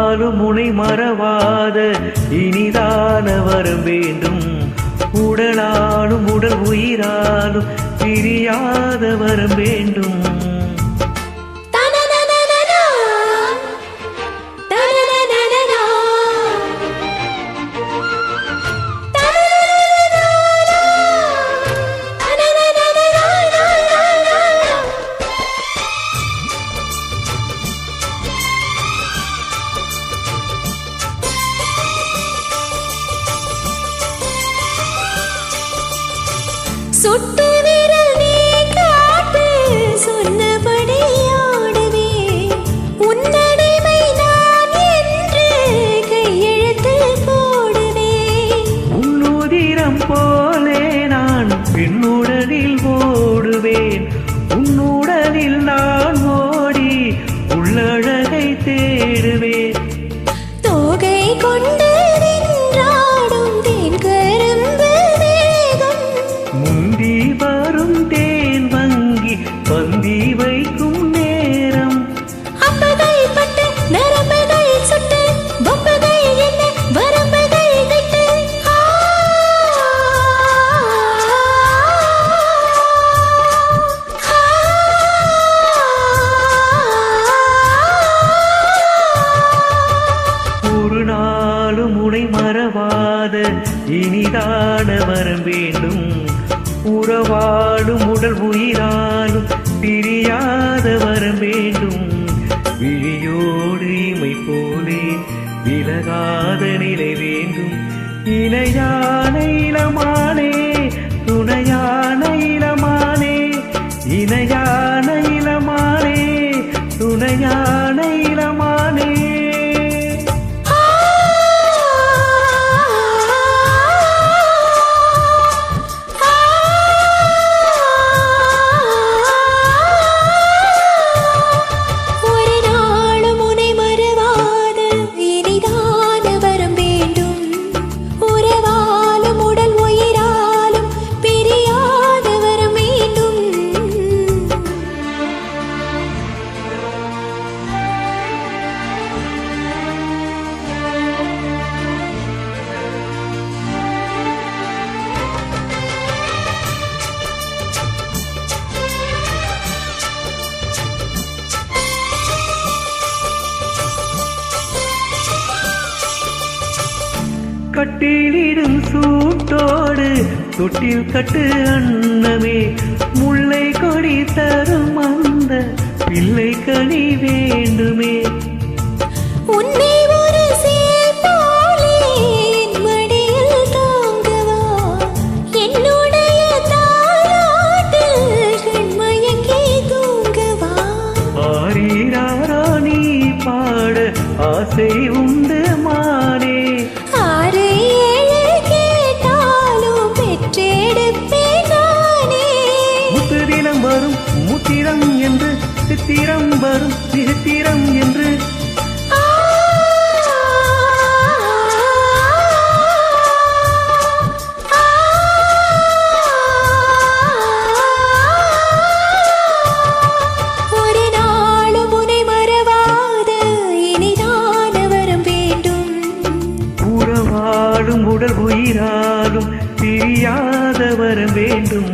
நாளும் உனை மறவாத இனிதான வரம் வேண்டும். உடலாலும் உடல் உயிராலும் பிரியாத வரம் வேண்டும். சுட்டு விரல் நீ காட்டு சொன்னபடி ஆடுவே. உன்னடிமை நான் என்று கையெழுத்து போடுவே. உன்னுதிரம் போலே நான் பெண்ணுடலில் ஓடுவேன். உன்னுடலில் நான் ஓடி உள்ளழகை தேடுவேன். தோகை கொண்டு நின்றாடும் தேன் கரும்பு வேகம். முந்தி வரும் தேன் வங்கி பந்தி வைக்கும் நேரம். அப்பகை பட்டு நரம்புகள் சுட்டு பொம்புகள் என்ன வரம்புகள் விட்டு. ஒரு நாளும் உனை மறவாத இனிதான வரம் வேண்டும். உறவாடும் உடல் உயிராலும் பிரியாத வரம் வேண்டும். விழியோடு இமை போலே விலகாத நிலை வேண்டும். இணையான இளமானே துணையான இளமானே. இணையான இளமானே துணையான இளமானே. கட்டிலிடும் சூட்டோடு தொட்டில் கட்டு அன்னமே. முல்லை கொடி தரும் அந்த பிள்ளை கனி வேண்டுமே. உன்னை ஒரு சேர் போலே என் மடியில் தாங்கவா. என்னுடைய தாலாட்டில் கண்மயங்கி தூங்கவா. ஆரீராரோ நீ பாட ஆசை உண்டு மானே. ஆறு ஏழு கேட்டாலும் பெற்றெடுப்பேன் நானே. முத்திரம் வரும் முத்திரம் என்று சித்திரம் வரும் சித்திரம் என்று. ஒரு நாளும் உனை மறவாத இனிதான வரம் வேண்டும். உறவாடும் உடல் உயிராலும் பிரியாத வரம் வேண்டும்.